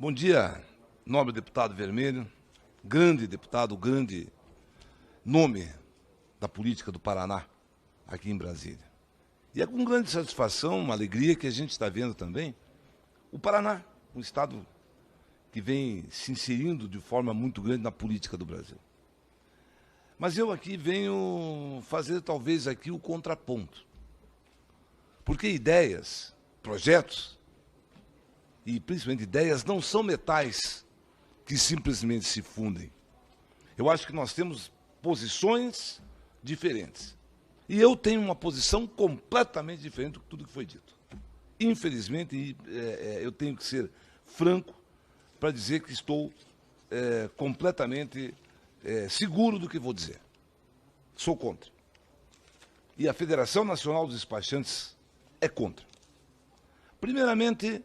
Bom dia, nobre deputado Vermelho, grande deputado, grande nome da política do Paraná, aqui em Brasília. E é com grande satisfação, uma alegria que a gente está vendo também o Paraná, um estado que vem se inserindo de forma muito grande na política do Brasil. Mas eu aqui venho fazer talvez aqui o contraponto. Porque ideias, projetos, e principalmente ideias, não são metais que simplesmente se fundem. Eu acho que nós temos posições diferentes. E eu tenho uma posição completamente diferente de tudo que foi dito. Infelizmente, eu tenho que ser franco para dizer que estou completamente seguro do que vou dizer. Sou contra. E a Federação Nacional dos Despachantes é contra. Primeiramente,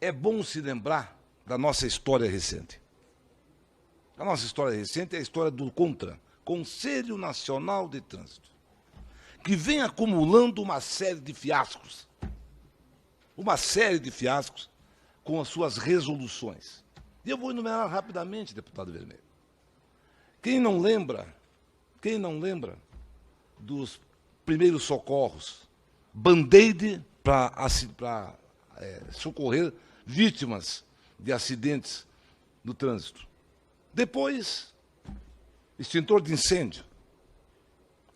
é bom se lembrar da nossa história recente. A nossa história recente é a história do CONTRAN, Conselho Nacional de Trânsito, que vem acumulando uma série de fiascos. Uma série de fiascos com as suas resoluções. E eu vou enumerar rapidamente, deputado Vermelho. Quem não lembra dos primeiros socorros, Band-Aid para socorrer vítimas de acidentes no trânsito. Depois, extintor de incêndio.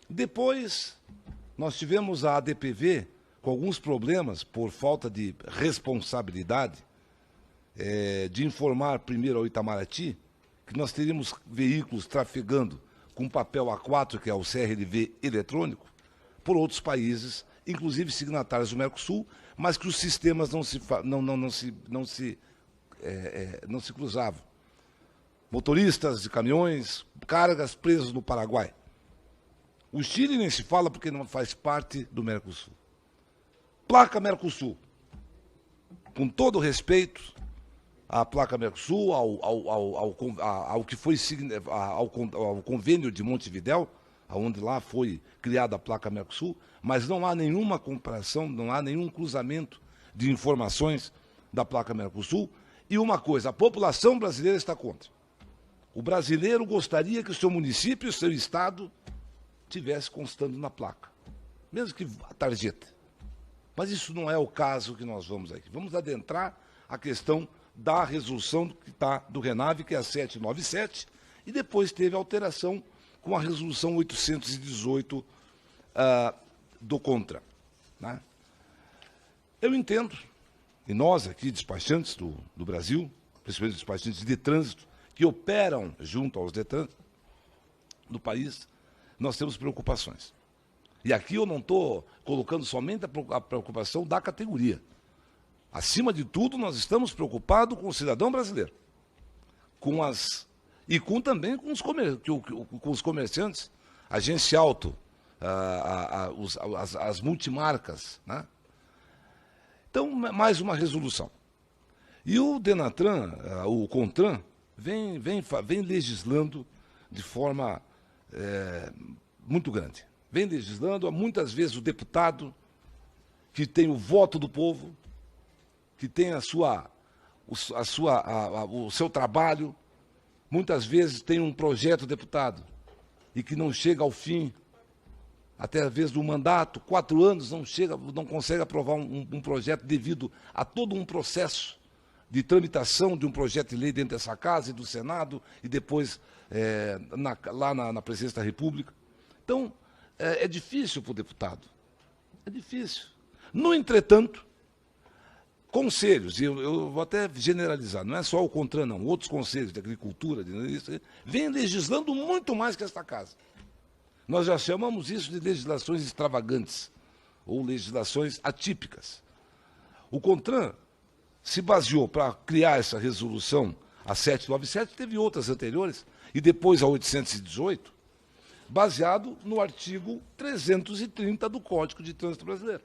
Depois, nós tivemos a ADPV com alguns problemas por falta de responsabilidade de informar primeiro ao Itamaraty que nós teríamos veículos trafegando com papel A4, que é o CRLV eletrônico, por outros países, inclusive signatários do Mercosul, mas que os sistemas não se cruzavam. Motoristas de caminhões, cargas presos no Paraguai. O Chile nem se fala porque não faz parte do Mercosul. Placa Mercosul. Com todo o respeito à placa Mercosul, ao convênio de Montevidéu, onde lá foi criada a placa Mercosul, mas não há nenhuma comparação, não há nenhum cruzamento de informações da placa Mercosul. E uma coisa, a população brasileira está contra. O brasileiro gostaria que o seu município e o seu estado tivesse constando na placa, mesmo que a tarjeta. Mas isso não é o caso que nós vamos aqui. Vamos adentrar a questão da resolução que está do RENAVE, que é a 797, e depois teve alteração com a resolução 818 do CONTRAN. Né? Eu entendo, e nós aqui, despachantes do Brasil, principalmente despachantes de trânsito, que operam junto aos DETRAN do país, nós temos preocupações. E aqui eu não estou colocando somente a preocupação da categoria. Acima de tudo, nós estamos preocupados com o cidadão brasileiro, também com os comerciantes, agência auto, as multimarcas. Né? Então, mais uma resolução. E o DENATRAN, o CONTRAN, vem legislando de forma muito grande. Vem legislando, muitas vezes o deputado, que tem o voto do povo, que tem o seu trabalho, muitas vezes tem um projeto deputado e que não chega ao fim, até às vezes do mandato, 4 anos, não consegue aprovar um projeto devido a todo um processo de tramitação de um projeto de lei dentro dessa casa e do Senado e depois lá na Presidência da República. Então, é difícil para o deputado. É difícil. No entretanto, conselhos, e eu vou até generalizar, não é só o CONTRAN, não, outros conselhos de agricultura, vêm legislando muito mais que esta casa. Nós já chamamos isso de legislações extravagantes, ou legislações atípicas. O CONTRAN se baseou para criar essa resolução, a 797, teve outras anteriores, e depois a 818, baseado no artigo 330 do Código de Trânsito Brasileiro.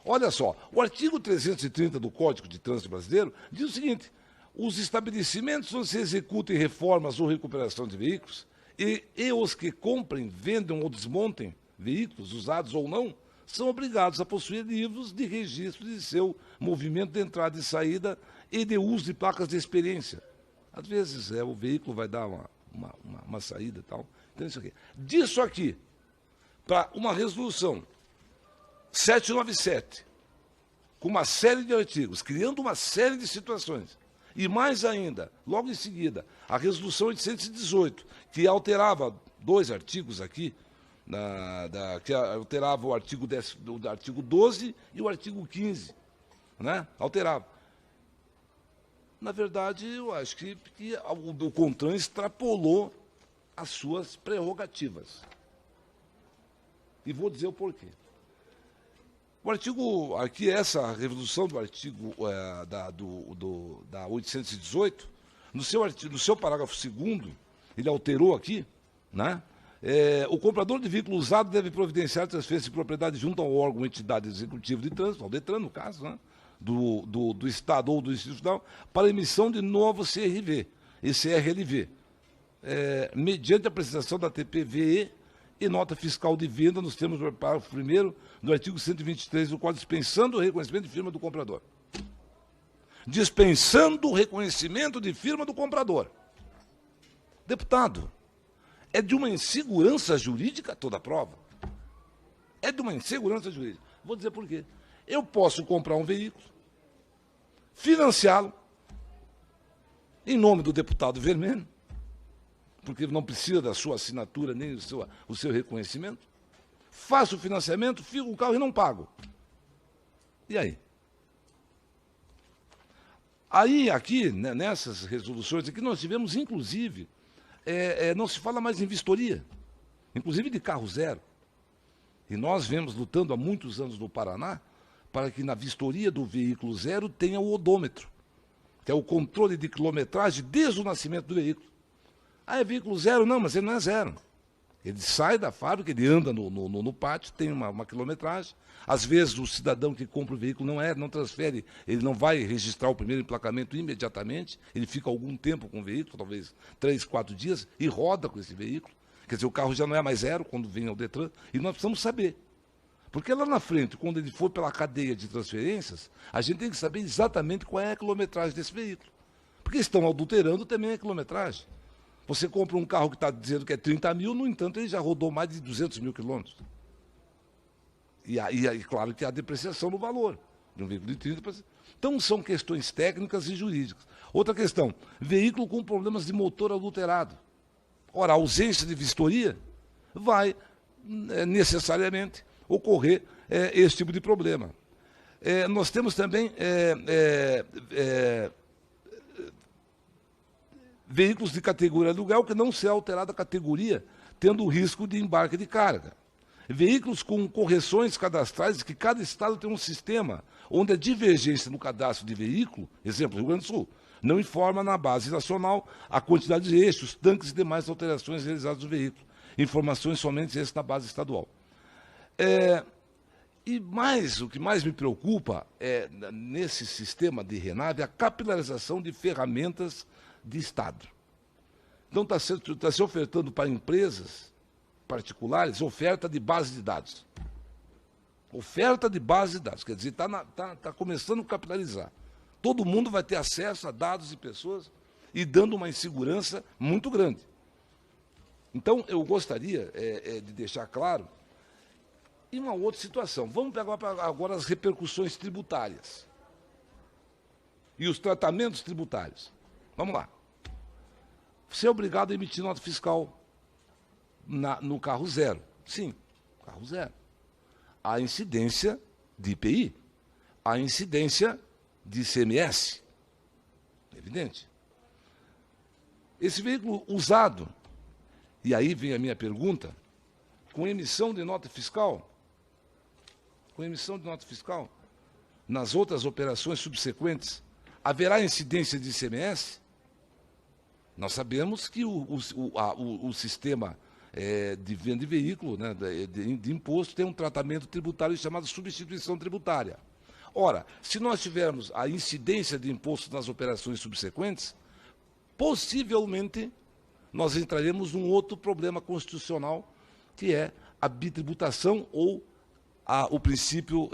Olha só, o artigo 330 do Código de Trânsito Brasileiro diz o seguinte: os estabelecimentos onde se executem reformas ou recuperação de veículos e os que comprem, vendam ou desmontem veículos, usados ou não, são obrigados a possuir livros de registro de seu movimento de entrada e saída e de uso de placas de experiência. Às vezes o veículo vai dar uma saída e tal. Então, isso aqui. Disso aqui, para uma resolução 797, com uma série de artigos, criando uma série de situações, e mais ainda, logo em seguida, a resolução 818, que alterava 2 artigos aqui, que alterava o artigo 12 e o artigo 15, né? Alterava. Na verdade, eu acho que o CONTRAN extrapolou as suas prerrogativas. E vou dizer o porquê. O artigo, aqui essa revolução do artigo da 818, no seu parágrafo 2º, ele alterou aqui, né? O comprador de veículo usado deve providenciar transferência de propriedade junto ao órgão ou entidade executiva de trânsito, ao DETRAN, no caso, né? do Estado ou do Institucional, para emissão de novo CRV e CRLV, mediante a apresentação da TPVE e nota fiscal de venda nos termos do parágrafo 1º do artigo 123 do Código, dispensando o reconhecimento de firma do comprador. Dispensando o reconhecimento de firma do comprador. Deputado, é de uma insegurança jurídica toda a prova. É de uma insegurança jurídica. Vou dizer por quê. Eu posso comprar um veículo, financiá-lo, em nome do deputado Vermelho, porque não precisa da sua assinatura nem o seu reconhecimento, faço o financiamento, fico o carro e não pago. E aí? Aí, aqui, né, nessas resoluções aqui, nós tivemos, inclusive, não se fala mais em vistoria, inclusive de carro zero. E nós vemos lutando há muitos anos no Paraná para que na vistoria do veículo zero tenha o odômetro, que é o controle de quilometragem desde o nascimento do veículo. Ah, é veículo zero? Não, mas ele não é zero. Ele sai da fábrica, ele anda no pátio, tem uma quilometragem. Às vezes o cidadão que compra o veículo não transfere, ele não vai registrar o primeiro emplacamento imediatamente, ele fica algum tempo com o veículo, talvez 3, 4 dias, e roda com esse veículo. Quer dizer, o carro já não é mais zero quando vem ao DETRAN, e nós precisamos saber. Porque lá na frente, quando ele for pela cadeia de transferências, a gente tem que saber exatamente qual é a quilometragem desse veículo. Porque estão adulterando também a quilometragem. Você compra um carro que está dizendo que é 30 mil, no entanto, ele já rodou mais de 200 mil quilômetros. E aí, claro que há depreciação no valor de um veículo de 30%. Então, são questões técnicas e jurídicas. Outra questão, veículo com problemas de motor adulterado. Ora, a ausência de vistoria vai necessariamente ocorrer esse tipo de problema. Nós temos também veículos de categoria aluguel que não será alterada a categoria, tendo o risco de embarque de carga. Veículos com correções cadastrais, que cada estado tem um sistema onde a divergência no cadastro de veículo, exemplo, Rio Grande do Sul, não informa na base nacional a quantidade de eixos, tanques e demais alterações realizadas no veículo. Informações somente na base estadual. E o que mais me preocupa nesse sistema de RENAVE, a capilarização de ferramentas de Estado. Então, está se ofertando para empresas particulares oferta de base de dados. Oferta de base de dados, quer dizer, está começando a capilarizar. Todo mundo vai ter acesso a dados de pessoas e dando uma insegurança muito grande. Então, eu gostaria de deixar claro. E uma outra situação. Vamos pegar agora as repercussões tributárias e os tratamentos tributários. Vamos lá. Você é obrigado a emitir nota fiscal no carro zero. Sim, carro zero. Há incidência de IPI, há incidência de ICMS. Evidente. Esse veículo usado, e aí vem a minha pergunta, com emissão de nota fiscal, nas outras operações subsequentes, haverá incidência de ICMS? Nós sabemos que o sistema de venda de veículo, né, de imposto, tem um tratamento tributário chamado substituição tributária. Ora, se nós tivermos a incidência de imposto nas operações subsequentes, possivelmente nós entraremos num outro problema constitucional, que é a bitributação ou o princípio,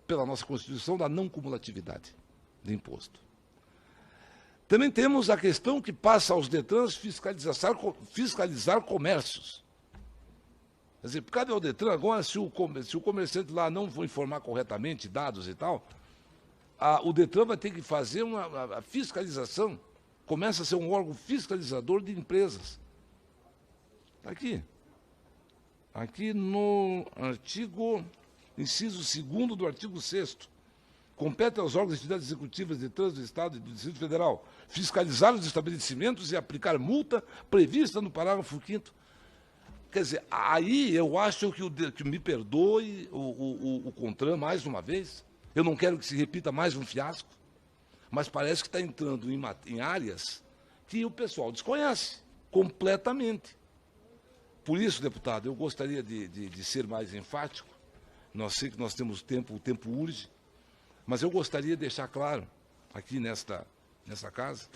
pela nossa Constituição, da não cumulatividade de imposto. Também temos a questão que passa aos DETRANs fiscalizar comércios. Quer dizer, cabe ao DETRAN agora, se o comerciante lá não for informar corretamente dados e tal, o DETRAN vai ter que fazer a fiscalização, começa a ser um órgão fiscalizador de empresas. Está aqui. Aqui no artigo, inciso 2º do artigo 6º. Compete aos órgãos e entidades executivas de trânsito do Estado e do Distrito Federal fiscalizar os estabelecimentos e aplicar multa prevista no parágrafo 5º. Quer dizer, aí eu acho que me perdoe o CONTRAN mais uma vez. Eu não quero que se repita mais um fiasco, mas parece que está entrando em áreas que o pessoal desconhece completamente. Por isso, deputado, eu gostaria de ser mais enfático. Nós sei que nós temos tempo, o tempo urge, mas eu gostaria de deixar claro aqui nessa casa.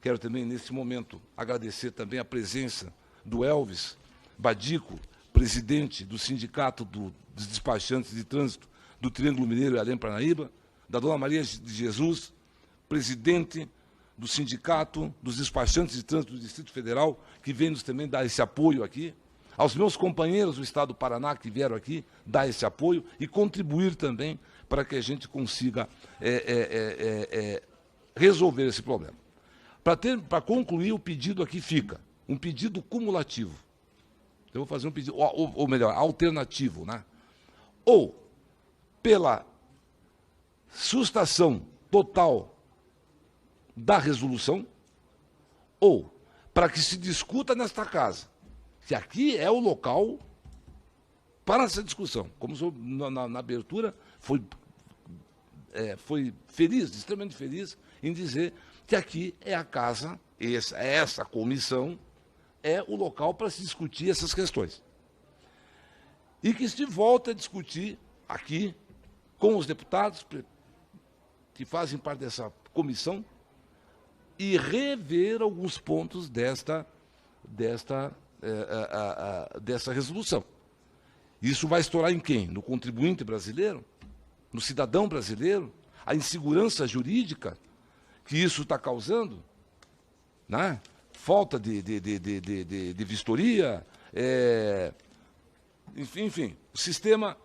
Quero também, nesse momento, agradecer também a presença do Elvis Badico, presidente do Sindicato dos Despachantes de Trânsito do Triângulo Mineiro e Além Parnaíba, da dona Maria de Jesus, presidente do Sindicato dos Despachantes de Trânsito do Distrito Federal, que vem nos também dar esse apoio aqui, aos meus companheiros do Estado do Paraná que vieram aqui dar esse apoio e contribuir também para que a gente consiga resolver esse problema. Para concluir, o pedido aqui fica, um pedido cumulativo. Eu vou fazer um pedido, ou melhor, alternativo, né? Ou pela sustação total da resolução, ou para que se discuta nesta casa, que aqui é o local para essa discussão. Como na abertura foi feliz, extremamente feliz, em dizer que aqui é a casa, essa comissão é o local para se discutir essas questões. E que se volta a discutir aqui com os deputados que fazem parte dessa comissão e rever alguns pontos dessa resolução. Isso vai estourar em quem? No contribuinte brasileiro? No cidadão brasileiro? A insegurança jurídica que isso está causando? Né? Falta de vistoria, enfim, o sistema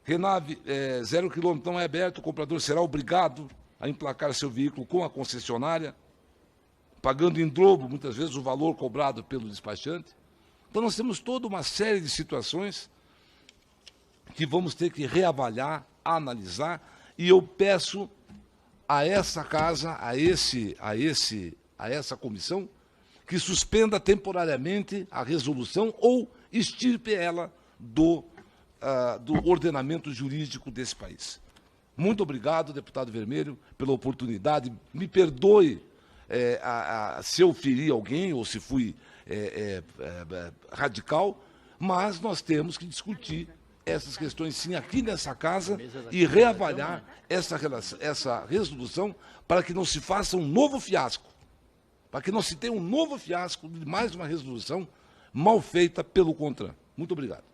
Renave 0 km então é aberto, o comprador será obrigado a emplacar seu veículo com a concessionária, pagando em dobro, muitas vezes, o valor cobrado pelo despachante. Então, nós temos toda uma série de situações que vamos ter que reavaliar, analisar, e eu peço a essa casa, a essa comissão, que suspenda temporariamente a resolução ou extirpe ela do ordenamento jurídico desse país. Muito obrigado, deputado Vermelho, pela oportunidade. Me perdoe se eu feri alguém ou se fui radical, mas nós temos que discutir essas questões, sim, aqui nessa casa e reavaliar essa resolução para que não se faça um novo fiasco, para que não se tenha um novo fiasco de mais uma resolução mal feita pelo CONTRAN. Muito obrigado.